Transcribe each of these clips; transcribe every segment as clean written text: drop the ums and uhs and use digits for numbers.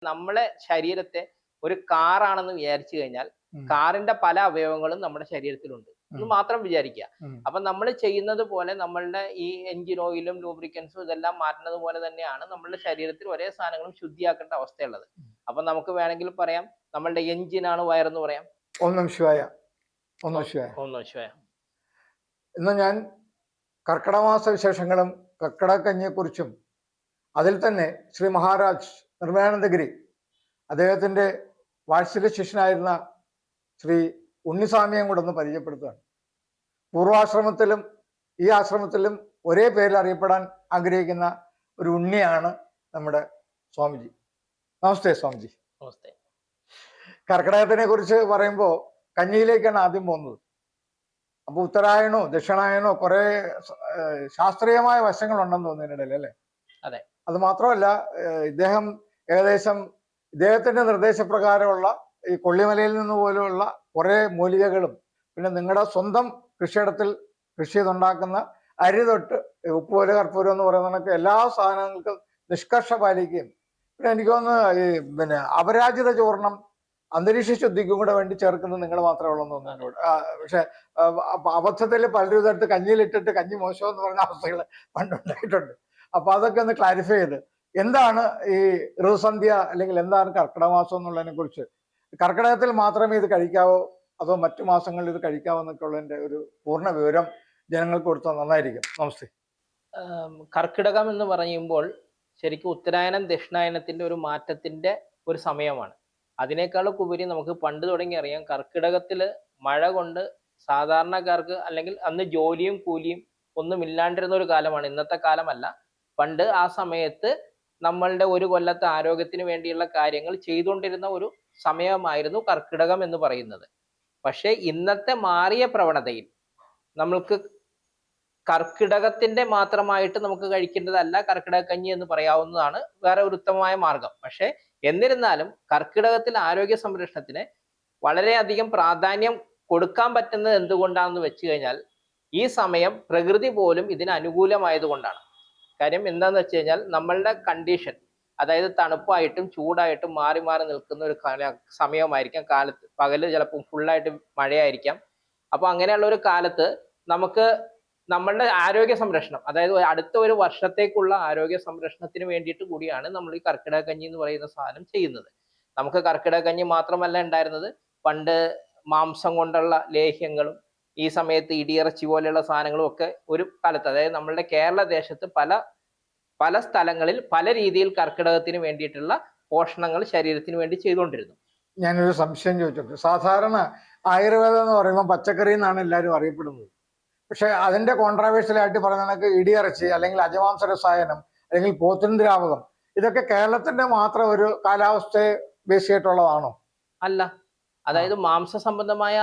നമ്മളെ ശരീരത്തെ ഒരു കാറാണെന്ന് വിചാരിച്ചു കഴിഞ്ഞാൽ കാറിന്റെ പല അവയവങ്ങളും നമ്മുടെ ശരീരത്തിലുണ്ട് എന്ന് മാത്രം വിചാരിക്കുക. അപ്പൊ നമ്മൾ ചെയ്യുന്നത് പോലെ നമ്മളുടെ ഈ എഞ്ചിൻ ഓയിലും ലൂബ്രിക്കൻസും ഇതെല്ലാം മാറ്റുന്നത് പോലെ തന്നെയാണ് നമ്മളുടെ ശരീരത്തിൽ ഒരേ സാധനങ്ങളും ശുദ്ധിയാക്കേണ്ട അവസ്ഥയുള്ളത്. അപ്പൊ നമുക്ക് വേണമെങ്കിൽ പറയാം നമ്മളുടെ എഞ്ചിനാണ് വയറെന്ന് പറയാം. ഒന്നും ശിവായ, ഒന്നും ശിവായ. ഒന്നും ശിവായ. ഇന്ന് ഞാൻ കർക്കിടമാസ വിശേഷങ്ങളും കർക്കിടകഞ്ഞിയെക്കുറിച്ചും അതിൽ തന്നെ ശ്രീ മഹാരാജ് നിർമ്മലാനന്ദഗിരി അദ്ദേഹത്തിൻ്റെ വാത്സല്യ ശിഷ്യനായിരുന്ന ശ്രീ ഉണ്ണിസ്വാമിയും കൂടെ ഒന്ന് പരിചയപ്പെടുത്തുകയാണ്. പൂർവാശ്രമത്തിലും ഈ ആശ്രമത്തിലും ഒരേ പേരിൽ അറിയപ്പെടാൻ ആഗ്രഹിക്കുന്ന ഒരു ഉണ്ണിയാണ് നമ്മുടെ സ്വാമിജി. നമസ്തേ സ്വാമിജി. നമസ്തേ. കർക്കിടകത്തിനെ കുറിച്ച് പറയുമ്പോൾ കഞ്ഞിയിലേക്കാണ് ആദ്യം പോകുന്നത്. അപ്പോൾ ഉത്തരായണോ ദക്ഷിണായനോ കുറെ ശാസ്ത്രീയമായ വശങ്ങളുണ്ടെന്ന് തോന്നുന്നതിനിടയിൽ അല്ലേ? അതെ. അത് മാത്രമല്ല, ഇദ്ദേഹം ഏകദേശം ഇദ്ദേഹത്തിന്റെ നിർദ്ദേശപ്രകാരമുള്ള ഈ കൊള്ളിമലയിൽ നിന്ന് പോലെയുള്ള കുറെ മൂലികകളും പിന്നെ നിങ്ങളുടെ സ്വന്തം കൃഷിയിടത്തിൽ കൃഷി ചെയ്തുണ്ടാക്കുന്ന അരി തൊട്ട് ഉപ്പുപോലെ കർപ്പൂരം എന്ന് പറയുന്നതൊക്കെ എല്ലാ സാധനങ്ങൾക്കും നിഷ്കർഷ പാലിക്കുകയും പിന്നെ എനിക്ക് തോന്നുന്നു ഈ പിന്നെ അപരാജിത ചൂർണം അന്തരീക്ഷ ശുദ്ധിക്കും കൂടെ വേണ്ടി ചേർക്കുന്നത് നിങ്ങൾ മാത്രമേ ഉള്ളൂ എന്ന് തോന്നുന്നു. പക്ഷെ അബദ്ധത്തിൽ പലരും ഇതെടുത്ത് കഞ്ഞിയിലിട്ടിട്ട് കഞ്ഞി മോശമെന്ന് പറഞ്ഞ അവസ്ഥകൾ പണ്ടുണ്ടായിട്ടുണ്ട്. അപ്പൊ അതൊക്കെ ഒന്ന് ക്ലാരിഫൈ ചെയ്ത് എന്താണ് ഈ ഋതുസന്ധ്യ അല്ലെങ്കിൽ എന്താണ് കർക്കിടക മാസം എന്നുള്ളതിനെ കുറിച്ച്, കർക്കിടകത്തിൽ മാത്രമേ ഇത് കഴിക്കാവോ അതോ മറ്റു മാസങ്ങളിൽ ഇത് കഴിക്കാവോ എന്നൊക്കെ ഉള്ളതിന്റെ ഒരു പൂർണ്ണ വിവരം ജനങ്ങൾക്ക് കൊടുത്താൽ നന്നായിരിക്കും. നമസ്തേ. കർക്കിടകം എന്ന് പറയുമ്പോൾ ശരിക്കും ഉത്തരായനം ദക്ഷിണായനത്തിന്റെ ഒരു മാറ്റത്തിന്റെ ഒരു സമയമാണ്. അതിനേക്കാളൊക്കെ ഉപരി നമുക്ക് പണ്ട് തുടങ്ങി അറിയാം, കർക്കിടകത്തില് മഴ കൊണ്ട് സാധാരണക്കാർക്ക് അല്ലെങ്കിൽ അന്ന് ജോലിയും കൂലിയും ഒന്നും ഇല്ലാണ്ടിരുന്ന ഒരു കാലമാണ്, ഇന്നത്തെ കാലമല്ല. പണ്ട് ആ സമയത്ത് നമ്മളുടെ ഒരു കൊല്ലത്തെ ആരോഗ്യത്തിന് വേണ്ടിയുള്ള കാര്യങ്ങൾ ചെയ്തുകൊണ്ടിരുന്ന ഒരു സമയമായിരുന്നു കർക്കിടകം എന്ന് പറയുന്നത്. പക്ഷെ ഇന്നത്തെ മാറിയ പ്രവണതയിൽ നമ്മൾക്ക് കർക്കിടകത്തിന്റെ മാത്രമായിട്ട് നമുക്ക് കഴിക്കേണ്ടതല്ല കർക്കിടക കഞ്ഞി എന്ന് പറയാവുന്നതാണ് വേറെ ഒരു ഉത്തമമായ മാർഗം. പക്ഷെ എന്നിരുന്നാലും കർക്കിടകത്തിൽ ആരോഗ്യ സംരക്ഷണത്തിന് വളരെയധികം പ്രാധാന്യം കൊടുക്കാൻ പറ്റുന്നത് എന്തുകൊണ്ടാണെന്ന് വെച്ച് കഴിഞ്ഞാൽ ഈ സമയം പ്രകൃതി പോലും ഇതിന് അനുകൂലമായതുകൊണ്ടാണ്. കാര്യം എന്താന്ന് വെച്ച് കഴിഞ്ഞാൽ നമ്മളുടെ കണ്ടീഷൻ, അതായത് തണുപ്പായിട്ടും ചൂടായിട്ടും മാറി മാറി നിൽക്കുന്ന ഒരു സമയമായിരിക്കാം. കാലത്ത് പകല് ചിലപ്പോൾ ഫുള്ളായിട്ട് മഴയായിരിക്കാം. അപ്പൊ അങ്ങനെയുള്ള ഒരു കാലത്ത് നമുക്ക് നമ്മളുടെ ആരോഗ്യ സംരക്ഷണം, അതായത് അടുത്ത ഒരു വർഷത്തേക്കുള്ള ആരോഗ്യ സംരക്ഷണത്തിന് വേണ്ടിയിട്ട് കൂടിയാണ് നമ്മൾ ഈ കർക്കിടക കഞ്ഞി എന്ന് പറയുന്ന സാധനം ചെയ്യുന്നത്. നമുക്ക് കർക്കിടക കഞ്ഞി മാത്രമല്ല ഉണ്ടായിരുന്നത്, പണ്ട് മാംസം കൊണ്ടുള്ള ലേഹ്യങ്ങളും ഈ സമയത്ത് ഇടിയിറച്ചി പോലെയുള്ള സാധനങ്ങളും ഒക്കെ ഒരു കാലത്ത്, അതായത് നമ്മളുടെ കേരള ദേശത്ത് പല സ്ഥലങ്ങളിൽ പല രീതിയിൽ കർക്കിടകത്തിന് വേണ്ടിയിട്ടുള്ള പോഷണങ്ങൾ ശരീരത്തിന് വേണ്ടി ചെയ്തുകൊണ്ടിരുന്നു. ഞാനൊരു സംശയം ചോദിച്ചോട്ടെ. സാധാരണ ആയുർവേദം എന്ന് പറയുമ്പോൾ പച്ചക്കറി എന്നാണ് എല്ലാവരും അറിയപ്പെടുന്നത്. പക്ഷെ അതിന്റെ കോൺട്രവേഴ്സ്യലായിട്ട് പറയുന്ന കണക്ക് ഇടിയിറച്ചി അല്ലെങ്കിൽ അജമാംസ രസായനം അല്ലെങ്കിൽ പോത്തിൻ ദ്രാവകം ഇതൊക്കെ കേരളത്തിന്റെ മാത്രം ഒരു കാലാവസ്ഥയെ ബേസ് ചെയ്തിട്ടുള്ളതാണോ? അല്ല. അതായത് മാംസ സംബന്ധമായ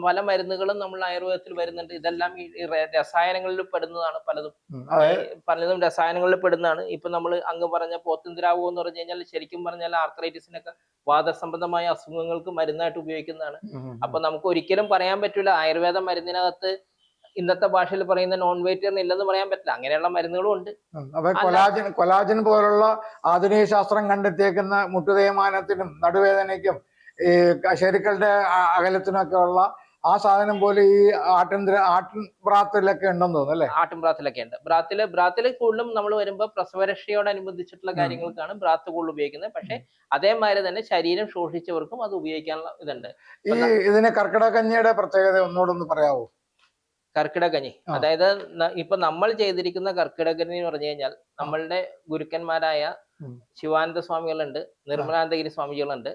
പല മരുന്നുകളും നമ്മൾ ആയുർവേദത്തിൽ വരുന്നുണ്ട്. ഇതെല്ലാം ഈ രസായനങ്ങളിൽ പെടുന്നതാണ്. പലതും രസായനങ്ങളിൽ പെടുന്നതാണ്. ഇപ്പൊ നമ്മൾ അങ്ങ് പറഞ്ഞ പോത്തിൻ ദ്രാവകം എന്ന് പറഞ്ഞു കഴിഞ്ഞാൽ ശരിക്കും പറഞ്ഞാൽ ആർത്രൈറ്റിസിനൊക്കെ വാദസംബന്ധമായ അസുഖങ്ങൾക്ക് മരുന്നായിട്ട് ഉപയോഗിക്കുന്നതാണ്. അപ്പൊ നമുക്ക് ഒരിക്കലും പറയാൻ പറ്റില്ല ആയുർവേദ മരുന്നിനകത്ത് ഇന്നത്തെ ഭാഷയിൽ പറയുന്ന നോൺ വെജിറ്റേറിയൻ ഇല്ലെന്ന് പറയാൻ പറ്റില്ല. അങ്ങനെയുള്ള മരുന്നുകളും ഉണ്ട്. കൊലാജൻ പോലുള്ള ആധുനിക ശാസ്ത്രം കണ്ടെത്തിയേക്കുന്ന മുട്ടുതേയ്മാനത്തിനും നടുവേദനയ്ക്കും ഈ ശരീരങ്ങളുടെ അകലത്തിനൊക്കെ ഉള്ള ആ സാധനം പോലെ ഈ ആട്ടിൻ ബ്രാത്തിലൊക്കെ ഉണ്ടെന്ന് തോന്നുന്നു അല്ലേ? ആട്ടിൻ ബ്രാത്തിലൊക്കെ ഉണ്ട്. ബ്രാത്തില് കൂടുതലും നമ്മൾ വരുമ്പോൾ പ്രസവരക്ഷയോടനുബന്ധിച്ചിട്ടുള്ള കാര്യങ്ങൾക്കാണ് ബ്രാത്ത് കൂടുതൽ ഉപയോഗിക്കുന്നത്. പക്ഷെ അതേമാതിരി തന്നെ ശരീരം ശോഷിച്ചവർക്കും അത് ഉപയോഗിക്കാനുള്ള ഇതുണ്ട്. ഈ ഇതിന് കർക്കിടക കഞ്ഞിയുടെ പ്രത്യേകത ഒന്നുകൂടെ പറയാവോ? കർക്കിടക കഞ്ഞി, അതായത് ഇപ്പൊ നമ്മൾ ചെയ്തിരിക്കുന്ന കർക്കിടക കഞ്ഞി എന്ന് പറഞ്ഞു കഴിഞ്ഞാൽ നമ്മളുടെ ഗുരുക്കന്മാരായ ശിവാനന്ദ സ്വാമികളുണ്ട്, നിർമ്മലാനന്ദഗിരി സ്വാമികളുണ്ട്,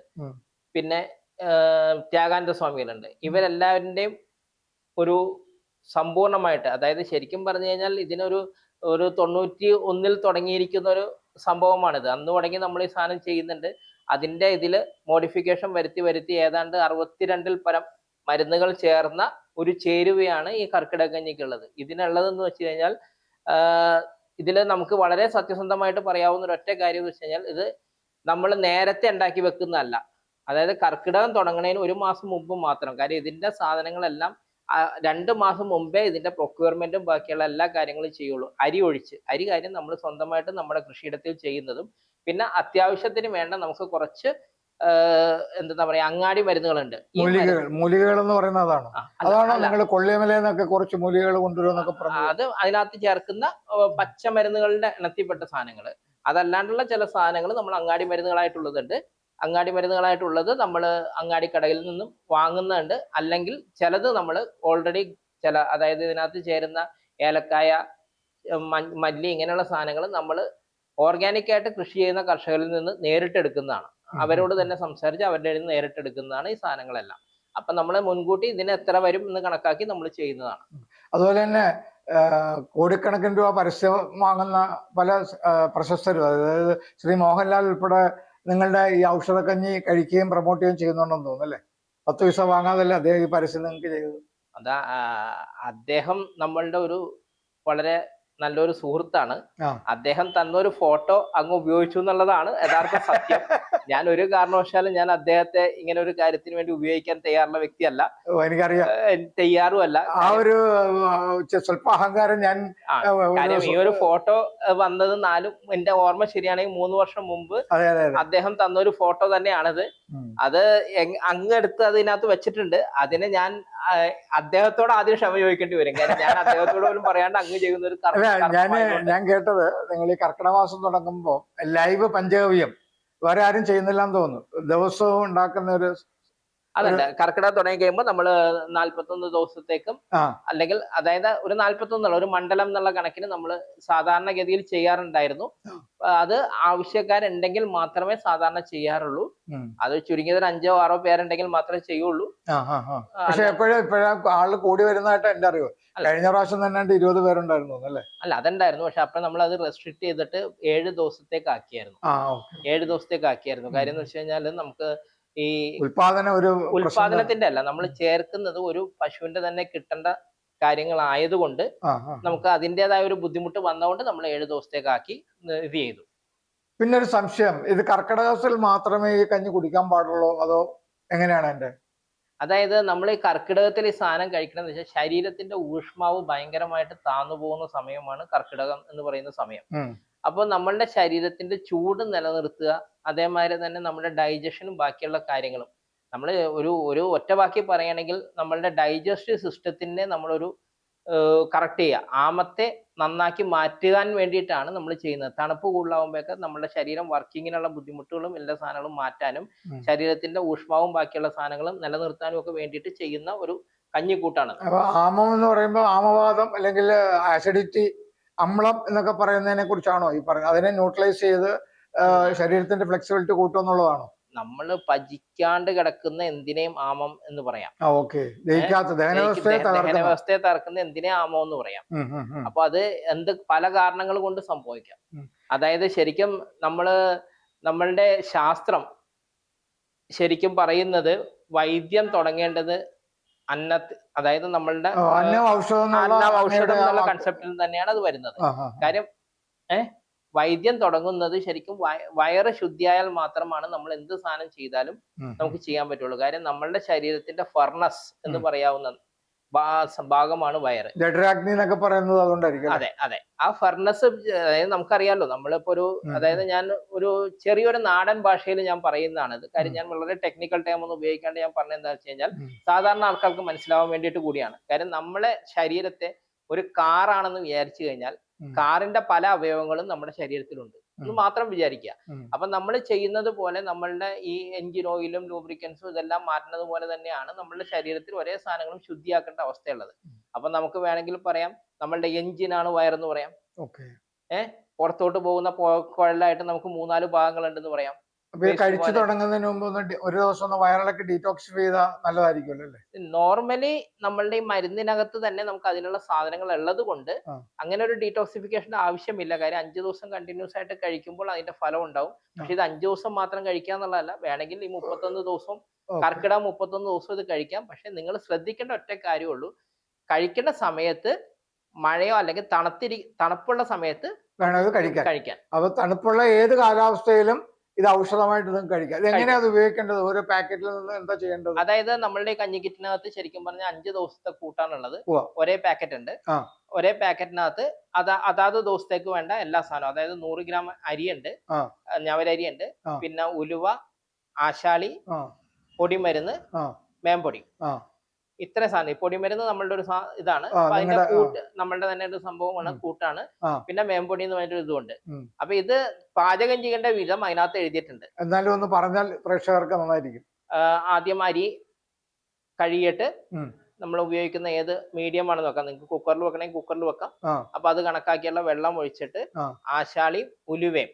പിന്നെ ത്യാഗാനന്ദ സ്വാമികളുണ്ട്. ഇവരെല്ലാവരുടെയും ഒരു സമ്പൂർണമായിട്ട്, അതായത് ശരിക്കും പറഞ്ഞു കഴിഞ്ഞാൽ ഇതിനൊരു 91 തുടങ്ങിയിരിക്കുന്ന ഒരു സംഭവമാണിത്. അന്ന് തുടങ്ങി നമ്മൾ ഈ സാധനം ചെയ്യുന്നുണ്ട്. അതിന്റെ ഇതില് മോഡിഫിക്കേഷൻ വരുത്തി ഏതാണ്ട് 62 പരം മരുന്നുകൾ ചേർന്ന ഒരു ചേരുവയാണ് ഈ കർക്കിടക കഞ്ഞിക്കുള്ളത്. ഇതിനുള്ളതെന്ന് വെച്ച് കഴിഞ്ഞാൽ ഇതില് നമുക്ക് വളരെ സത്യസന്ധമായിട്ട് പറയാവുന്ന ഒരൊറ്റ കാര്യം എന്ന് വെച്ച് കഴിഞ്ഞാൽ ഇത് നമ്മൾ നേരത്തെ ഉണ്ടാക്കി വെക്കുന്നതല്ല. അതായത് കർക്കിടകം തുടങ്ങുന്നതിന് 1 മാസം മുമ്പ് മാത്രം. കാര്യം ഇതിന്റെ സാധനങ്ങളെല്ലാം 2 മാസം മുമ്പേ ഇതിന്റെ പ്രൊക്യൂർമെന്റും ബാക്കിയുള്ള എല്ലാ കാര്യങ്ങളും ചെയ്യുള്ളൂ. അരി ഒഴിച്ച്. അരി കാര്യം നമ്മൾ സ്വന്തമായിട്ട് നമ്മുടെ കൃഷിയിടത്തിൽ ചെയ്യുന്നതും പിന്നെ അത്യാവശ്യത്തിന് വേണ്ട നമുക്ക് കുറച്ച് എന്താ പറയാ അങ്ങാടി മരുന്നുകളുണ്ട്. ഈ മൂലികകൾ എന്ന് പറയുന്നത് അതാണോ? അതാണോ നിങ്ങൾ കൊള്ളിയമലയെന്നൊക്കെ കുറച്ച് മൂലികകൾ കൊണ്ടുവരുമെന്നൊക്കെ പറഞ്ഞു? അത് അതിനകത്ത് ചേർക്കുന്ന പച്ചമരുന്നുകളുടെ എണ്ണത്തിൽപ്പെട്ട സാധനങ്ങൾ. അതല്ലാണ്ടുള്ള ചില സാധനങ്ങൾ നമ്മൾ അങ്ങാടി മരുന്നുകളായിട്ടുള്ളതുണ്ട്. അങ്ങാടി മരുന്നുകളായിട്ടുള്ളത് നമ്മൾ അങ്ങാടി കടയിൽ നിന്നും വാങ്ങുന്നുണ്ട്. അല്ലെങ്കിൽ ചിലത് നമ്മൾ ഓൾറെഡി അതായത് ഇതിനകത്ത് ചേരുന്ന ഏലക്കായ, മല്ലി ഇങ്ങനെയുള്ള സാധനങ്ങൾ നമ്മൾ ഓർഗാനിക് ആയിട്ട് കൃഷി ചെയ്യുന്ന കർഷകരിൽ നിന്ന് നേരിട്ട് എടുക്കുന്നതാണ്. അവരോട് തന്നെ സംസാരിച്ച് അവരുടെ നിന്ന് നേരിട്ട് എടുക്കുന്നതാണ് ഈ സാധനങ്ങളെല്ലാം. അപ്പൊ നമ്മൾ മുൻകൂട്ടി ഇതിന് എത്ര വരും എന്ന് കണക്കാക്കി നമ്മൾ ചെയ്യുന്നതാണ്. അതുപോലെ തന്നെ കോടിക്കണക്കിന് രൂപ പരസ്യം വാങ്ങുന്ന പല പ്രശസ്തരും, അതായത് ശ്രീ മോഹൻലാൽ ഉൾപ്പെടെ നിങ്ങളുടെ ഈ ഔഷധക്കഞ്ഞി കഴിക്കുകയും പ്രൊമോട്ട് ചെയ്യുകയും ചെയ്യുന്നുണ്ടെന്ന് തോന്നുന്നു അല്ലേ? 10 പൈസ വാങ്ങാതല്ലേ അദ്ദേഹം ഈ പരസ്യം നിങ്ങൾക്ക് ചെയ്തത്? അതാ അദ്ദേഹം നമ്മളുടെ ഒരു വളരെ നല്ലൊരു സുഹൃത്താണ്. അദ്ദേഹം തന്നൊരു ഫോട്ടോ അങ്ങ് ഉപയോഗിച്ചു എന്നുള്ളതാണ് യഥാർത്ഥ സത്യം. ഞാൻ ഒരു കാരണവശാലും ഞാൻ അദ്ദേഹത്തെ ഇങ്ങനെ ഒരു കാര്യത്തിന് വേണ്ടി ഉപയോഗിക്കാൻ തയ്യാറുള്ള വ്യക്തിയല്ല. എനിക്കറിയാം, തയ്യാറുമല്ല. ആ ഒരു സ്വല്പ അഹങ്കാരം ഞാൻ കാര്യം ഈ ഒരു ഫോട്ടോ വന്നത് എന്റെ ഓർമ്മ ശരിയാണെങ്കിൽ 3 വർഷം മുമ്പ് അദ്ദേഹം തന്നൊരു ഫോട്ടോ തന്നെയാണത്. അത് അങ്ങെടുത്ത് അതിനകത്ത് വെച്ചിട്ടുണ്ട്. അതിന് ഞാൻ അദ്ദേഹത്തോട് ആദ്യം ക്ഷമ ചോദിക്കേണ്ടി വരും. കാര്യം ഞാൻ അദ്ദേഹത്തോട് പോലും പറയാണ്ട് അങ്ങ് ചെയ്യുന്ന ഒരു ഞാൻ കേട്ടത്, നിങ്ങൾ ഈ കർക്കിടക മാസം തുടങ്ങുമ്പോ ലൈവ് പഞ്ചഗവ്യം വേറെ ആരും ചെയ്യുന്നില്ലെന്ന് തോന്നുന്നു, ദിവസവും ഉണ്ടാക്കുന്ന ഒരു അതല്ല. കർക്കിടകം തുടങ്ങി കഴിയുമ്പോൾ നമ്മള് 41 ദിവസത്തേക്കും അല്ലെങ്കിൽ അതായത് ഒരു 41 ഒരു മണ്ഡലം എന്നുള്ള കണക്കിന് നമ്മൾ സാധാരണഗതിയിൽ ചെയ്യാറുണ്ടായിരുന്നു. അത് ആവശ്യക്കാരുണ്ടെങ്കിൽ മാത്രമേ സാധാരണ ചെയ്യാറുള്ളൂ. അത് ചുരുങ്ങിയത് 5 or 6 പേരുണ്ടെങ്കിൽ മാത്രമേ ചെയ്യുള്ളൂ. പക്ഷെ എപ്പോഴും ആള് കൂടി വരുന്നതായിട്ട് എന്റെ അറിവ്. കഴിഞ്ഞ പ്രാവശ്യം തന്നെ 20 പേരുണ്ടായിരുന്നു അല്ലേ? അല്ല, അതുണ്ടായിരുന്നു. പക്ഷെ അപ്പൊ നമ്മൾ അത് റെസ്ട്രിക്ട് ചെയ്തിട്ട് 7 ദിവസത്തേക്ക് ആക്കിയായിരുന്നു. 7 ദിവസത്തേക്ക് ആക്കിയായിരുന്നു. കാര്യം എന്ന് വെച്ച് കഴിഞ്ഞാൽ നമുക്ക് ഈ ഉൽപാദനത്തിന്റെ അല്ല, നമ്മൾ ചേർക്കുന്നത് ഒരു പശുവിന്റെ തന്നെ കിട്ടേണ്ട കാര്യങ്ങളായതുകൊണ്ട് നമുക്ക് അതിൻ്റെതായ ഒരു ബുദ്ധിമുട്ട് വന്നതുകൊണ്ട് നമ്മൾ 7 ദിവസത്തേക്കാക്കി ഇത് ചെയ്തു. പിന്നെ ഒരു സംശയം, ഇത് കർക്കിടകത്തിൽ മാത്രമേ ഈ കഞ്ഞി കുടിക്കാൻ പാടുള്ളൂ അതോ എങ്ങനെയാണ് എന്റെ? അതായത് നമ്മൾ ഈ കർക്കിടകത്തിൽ ഈ സാധനം കഴിക്കണമെന്ന് വെച്ചാൽ ശരീരത്തിന്റെ ഊഷ്മാവ് ഭയങ്കരമായിട്ട് താന്നു പോകുന്ന സമയമാണ് കർക്കിടകം എന്ന് പറയുന്ന സമയം. അപ്പോൾ നമ്മളുടെ ശരീരത്തിന്റെ ചൂട് നിലനിർത്തുക, അതേമാതിരി തന്നെ നമ്മുടെ ഡൈജഷനും ബാക്കിയുള്ള കാര്യങ്ങളും നമ്മൾ ഒരു ഒറ്റ വാക്കി പറയുകയാണെങ്കിൽ നമ്മളുടെ ഡൈജസ്റ്റീവ് സിസ്റ്റത്തിനെ നമ്മളൊരു കറക്റ്റ് ചെയ്യുക, ആമത്തെ നന്നാക്കി മാറ്റാൻ വേണ്ടിയിട്ടാണ് നമ്മൾ ചെയ്യുന്നത്. തണുപ്പ് കൂടുതലാവുമ്പോഴൊക്കെ നമ്മുടെ ശരീരം വർക്കിങ്ങിനുള്ള ബുദ്ധിമുട്ടുകളും എല്ലാ സാധനങ്ങളും മാറ്റാനും ശരീരത്തിന്റെ ഊഷ്മാവും ബാക്കിയുള്ള സാധനങ്ങളും നിലനിർത്താനും ഒക്കെ വേണ്ടിയിട്ട് ചെയ്യുന്ന ഒരു കഞ്ഞിക്കൂട്ടാണ്. ആമം എന്ന് പറയുമ്പോൾ ആമവാദം അല്ലെങ്കിൽ ആസിഡിറ്റി, അമ്ലം എന്നൊക്കെ പറയുന്നതിനെ കുറിച്ചാണോ ഈ പറയുന്നത്? അതിനെ ന്യൂട്രലൈസ് ചെയ്ത് ശരീരത്തിന്റെ ഫ്ലെക്സിബിലിറ്റി കൂട്ടുമെന്നുള്ളതാണോ? നമ്മൾ പചിക്കാണ്ട് കിടക്കുന്ന എന്തിനേയും ആമം എന്ന് പറയാം. ദഹനവ്യവസ്ഥയെ തകർക്കുന്ന എന്തിനേ ആമം എന്ന് പറയാം. അപ്പൊ അത് പല കാരണങ്ങൾ കൊണ്ട് സംഭവിക്കാം. അതായത് ശരിക്കും നമ്മളുടെ ശാസ്ത്രം ശരിക്കും പറയുന്നത് വൈദ്യം തുടങ്ങേണ്ടത് അതായത് നമ്മളുടെ ഔഷധം എന്നുള്ള കൺസെപ്റ്റിൽ തന്നെയാണ് അത് വരുന്നത്. കാര്യം വൈദ്യം തുടങ്ങുന്നത് ശരിക്കും വയറ് ശുദ്ധിയായാൽ മാത്രമാണ് നമ്മൾ എന്ത് സാധനം ചെയ്താലും നമുക്ക് ചെയ്യാൻ പറ്റുള്ളൂ. കാര്യം നമ്മളുടെ ശരീരത്തിന്റെ ഫർണസ് എന്ന് പറയാവുന്ന ഭാഗമാണ് വയറ്. അതെ അതെ, ആ ഫർണസ് അതായത് നമുക്കറിയാലോ, നമ്മളിപ്പോ അതായത് ഞാൻ ഒരു ചെറിയൊരു നാടൻ ഭാഷയിൽ ഞാൻ പറയുന്നതാണ് ഇത്. കാര്യം ഞാൻ വളരെ ടെക്നിക്കൽ ടൈം ഒന്നും ഉപയോഗിക്കാണ്ട് ഞാൻ പറഞ്ഞത് എന്താ വെച്ച് കഴിഞ്ഞാൽ സാധാരണ ആൾക്കാർക്ക് മനസ്സിലാവാൻ വേണ്ടിയിട്ട് കൂടിയാണ്. കാര്യം നമ്മളെ ശരീരത്തെ ഒരു കാറാണെന്ന് വിചാരിച്ചു കഴിഞ്ഞാൽ കാറിന്റെ പല അവയവങ്ങളും നമ്മുടെ ശരീരത്തിലുണ്ട് എന്ന് മാത്രം വിചാരിക്കുക. അപ്പൊ നമ്മൾ ചെയ്യുന്നത് പോലെ നമ്മളുടെ ഈ എഞ്ചിൻ ഓയിലും ലൂബ്രിക്കൻസും ഇതെല്ലാം മാറ്റുന്നത് പോലെ തന്നെയാണ് നമ്മളുടെ ശരീരത്തിൽ ഒരേ സാധനങ്ങളും ശുദ്ധിയാക്കേണ്ട അവസ്ഥയുള്ളത്. അപ്പൊ നമുക്ക് വേണമെങ്കിൽ പറയാം നമ്മളുടെ എഞ്ചിനാണ് വയറെന്ന് പറയാം. പുറത്തോട്ട് പോകുന്ന കുഴലായിട്ട് നമുക്ക് 3-4 ഭാഗങ്ങളുണ്ടെന്ന് പറയാം. കഴിച്ചു തുടങ്ങുന്നതിന് മുമ്പ് ഒരു ദിവസം വയറിളക്കി ഡീറ്റോക്സിഫൈ ചെയ്താൽ നല്ലതായിരിക്കുമല്ലോ അല്ലേ? നോർമലി നമ്മളുടെ ഈ മരുന്നിനകത്ത് തന്നെ നമുക്ക് അതിനുള്ള സാധനങ്ങൾ ഉള്ളത് കൊണ്ട് അങ്ങനെ ഒരു ഡീറ്റോക്സിഫിക്കേഷൻ ആവശ്യമില്ല. കാര്യം 5 ദിവസം കണ്ടിന്യൂസ് ആയിട്ട് കഴിക്കുമ്പോൾ അതിന്റെ ഫലം ഉണ്ടാവും. പക്ഷെ ഇത് 5 ദിവസം മാത്രം കഴിക്കുക എന്നുള്ളതല്ല, വേണമെങ്കിൽ ഈ 31 ദിവസവും കർക്കിടകം 31 ദിവസം ഇത് കഴിക്കാം. പക്ഷെ നിങ്ങൾ ശ്രദ്ധിക്കേണ്ട ഒറ്റ കാര്യമുള്ളൂ, കഴിക്കേണ്ട സമയത്ത് മഴയോ അല്ലെങ്കിൽ തണുപ്പുള്ള സമയത്ത് വേണം കഴിക്കാൻ. അപ്പൊ തണുപ്പുള്ള ഏത് കാലാവസ്ഥയിലും ഇത് ഔഷധമായിട്ട് നിങ്ങൾക്ക് കഴിക്കാം. ഇത് എങ്ങനെയാണ് ഉപയോഗിക്കേണ്ടത്? ഒരു പാക്കറ്റിൽ നിന്ന് എന്താ ചെയ്യേണ്ടത്? അതായത് നമ്മളുടെ കഞ്ഞി കിറ്റിനകത്ത് ശരിക്കും പറഞ്ഞാൽ 5 ദിവസത്തെ കൂട്ടാനുള്ളത് ഒരേ പാക്കറ്റ് ഉണ്ട്. ഒരേ പാക്കറ്റിനകത്ത് അതാത് ദിവസത്തേക്ക് വേണ്ട എല്ലാ സാധനവും, അതായത് 100 ഗ്രാം അരിയുണ്ട്, ഞവരരിയുണ്ട്, പിന്നെ ഉലുവ, ആശാളി, പൊടിമരുന്ന്, മേമ്പൊടി, ഇത്ര സാധനം. പൊടിമരുന്ന് നമ്മളുടെ ഒരു ഇതാണ്, അതിന്റെ കൂട്ട് നമ്മളുടെ തന്നെ ഒരു സംഭവമാണ്, കൂട്ടാണ്. പിന്നെ മേമ്പൊടി എന്ന് പറഞ്ഞൊരു ഇതുണ്ട്. അപ്പൊ ഇത് പാചകം ചെയ്യേണ്ട വിധം അതിനകത്ത് എഴുതിയിട്ടുണ്ട്. എന്നാലും ഒന്ന് പറഞ്ഞാൽ പ്രേക്ഷകർക്ക് നന്നായിരിക്കും. ആദ്യം അരി കഴുകിയിട്ട് നമ്മൾ ഉപയോഗിക്കുന്ന ഏത് മീഡിയം ആണെന്ന് വെക്കാം. നിങ്ങൾക്ക് കുക്കറിൽ വെക്കണമെങ്കിൽ കുക്കറിൽ വെക്കാം. അപ്പൊ അത് കണക്കാക്കിയുള്ള വെള്ളം ഒഴിച്ചിട്ട് ആശാളിയും ഉലുവയും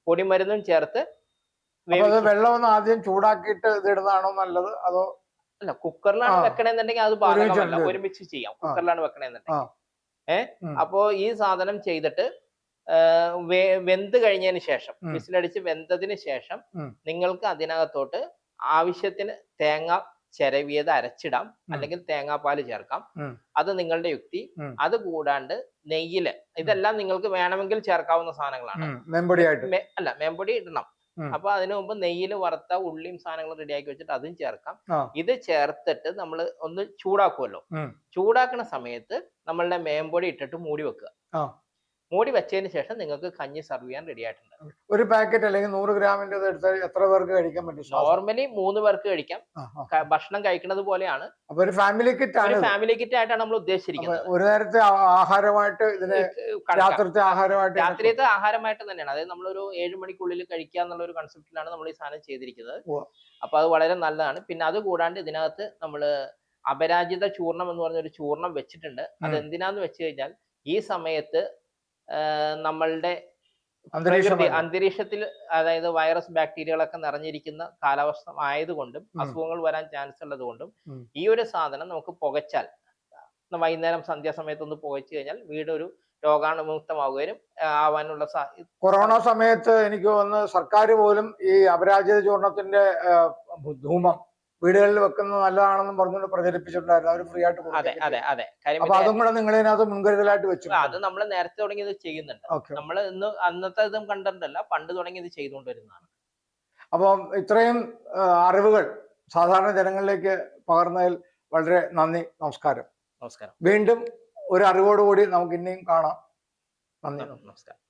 പൊടിമരുന്നും ചേർത്ത് വെള്ളം ഒന്ന് ആദ്യം ചൂടാക്കിയിട്ട് ഇത് ഇടുന്നതാണോ നല്ലത്? അതോ അല്ല, കുക്കറിലാണ് വെക്കണെന്നുണ്ടെങ്കിൽ അത് ബാധകമല്ല, ഒരുമിച്ച് ചെയ്യാം. കുക്കറിലാണ് വെക്കണെന്നുണ്ടെങ്കിൽ അപ്പോ ഈ സാധനം ചെയ്തിട്ട് വെന്ത് കഴിഞ്ഞതിന് ശേഷം, വിസിലടിച്ച് വെന്തതിന് ശേഷം നിങ്ങൾക്ക് അതിനകത്തോട്ട് ആവശ്യത്തിന് തേങ്ങ ചിരവിയത് അരച്ചിടാം, അല്ലെങ്കിൽ തേങ്ങാപ്പാല് ചേർക്കാം. അത് നിങ്ങളുടെ യുക്തി. അത് കൂടാണ്ട് നെയ്യില്, ഇതെല്ലാം നിങ്ങൾക്ക് വേണമെങ്കിൽ ചേർക്കാവുന്ന സാധനങ്ങളാണ്. അല്ല, മേമ്പൊടി ഇടണം. അപ്പൊ അതിനു മുമ്പ് നെയ്യിൽ വറുത്ത ഉള്ളിയും സാധനങ്ങളും റെഡിയാക്കി വെച്ചിട്ട് അതും ചേർക്കാം. ഇത് ചേർത്തിട്ട് നമ്മൾ ഒന്ന് ചൂടാക്കുമല്ലോ. ചൂടാക്കുന്ന സമയത്ത് നമ്മളുടെ മേമ്പൊടി ഇട്ടിട്ട് മൂടി വെക്കുക. മൂടി വെച്ചതിന് ശേഷം നിങ്ങൾക്ക് കഞ്ഞി സെർവ് ചെയ്യാൻ റെഡി ആയിട്ടുണ്ട്. ഒരു പാക്കറ്റ് അല്ലെങ്കിൽ 100 ഗ്രാമിന്റെ എടുത്താൽ എത്ര പേർക്ക് കഴിക്കാൻ പറ്റും? നോർമലി 3 പേർക്ക് കഴിക്കാം. ഭക്ഷണം കഴിക്കുന്നത് പോലെയാണ്. അപ്പൊ ഒരു ഫാമിലി കിറ്റ് ആണ്, ഫാമിലി കിറ്റ് ആയിട്ടാണ് നമ്മൾ ഉദ്ദേശിച്ചിരിക്കുന്നത്. ഒരു നേരത്തെ ആഹാരമായിട്ട് ഇതിന് രാത്രിത്തെ ആഹാരമായിട്ട് തന്നെയാണ്. അതായത് നമ്മളൊരു 7 മണിക്കുള്ളിൽ കഴിക്കുക എന്നുള്ള ഒരു കൺസെപ്റ്റിലാണ് നമ്മൾ ഈ സാധനം ചെയ്തിരിക്കുന്നത്. അപ്പൊ അത് വളരെ നല്ലതാണ്. പിന്നെ അത് കൂടാണ്ട് ഇതിനകത്ത് നമ്മൾ അപരാജിത ചൂർണം എന്ന് പറഞ്ഞൊരു ചൂർണം വെച്ചിട്ടുണ്ട്. അത് എന്തിനാന്ന് വെച്ച് കഴിഞ്ഞാൽ ഈ സമയത്ത് നമ്മളുടെ അന്തരീക്ഷത്തിൽ, അതായത് വൈറസ് ബാക്ടീരിയകളൊക്കെ നിറഞ്ഞിരിക്കുന്ന കാലാവസ്ഥ ആയതുകൊണ്ടും അസുഖങ്ങൾ വരാൻ ചാൻസ് ഉള്ളത് കൊണ്ടും ഈ ഒരു സാധനം നമുക്ക് പുകച്ചാൽ, വൈകുന്നേരം സന്ധ്യാസമയത്ത് ഒന്ന് പുകച്ചു കഴിഞ്ഞാൽ വീട് ഒരു രോഗാണുമുക്തമാവുകയും ആവാനുള്ള കൊറോണ സമയത്ത് എനിക്ക് തോന്നുന്നു സർക്കാർ പോലും ഈ അപരാജിത ചൂർണത്തിന്റെ ധൂമം വീടുകളിൽ വെക്കുന്നത് നല്ലതാണെന്നും പറഞ്ഞുകൊണ്ട് പ്രചരിപ്പിച്ചിട്ടുണ്ടായിരുന്നു. അവർ ഫ്രീ ആയിട്ട്. അതെ. അപ്പൊ അതും കൂടെ നിങ്ങൾ ഇതിനകത്ത് മുൻകരുതലായിട്ട് വെച്ചു? അത് നമ്മൾ നേരത്തെ തുടങ്ങി ഇത് ചെയ്യുന്നുണ്ട്. നമ്മൾ അന്നത്തെ ഇതും കണ്ടിട്ടല്ല, പണ്ട് തുടങ്ങി ഇത് ചെയ്തുകൊണ്ടിരുന്നതാണ്. അപ്പം ഇത്രയും അറിവുകൾ സാധാരണ ജനങ്ങളിലേക്ക് പകർന്നതിൽ വളരെ നന്ദി. നമസ്കാരം. നമസ്കാരം. വീണ്ടും ഒരു അറിവോടുകൂടി നമുക്ക് ഇനിയും കാണാം. നന്ദി. നമസ്കാരം.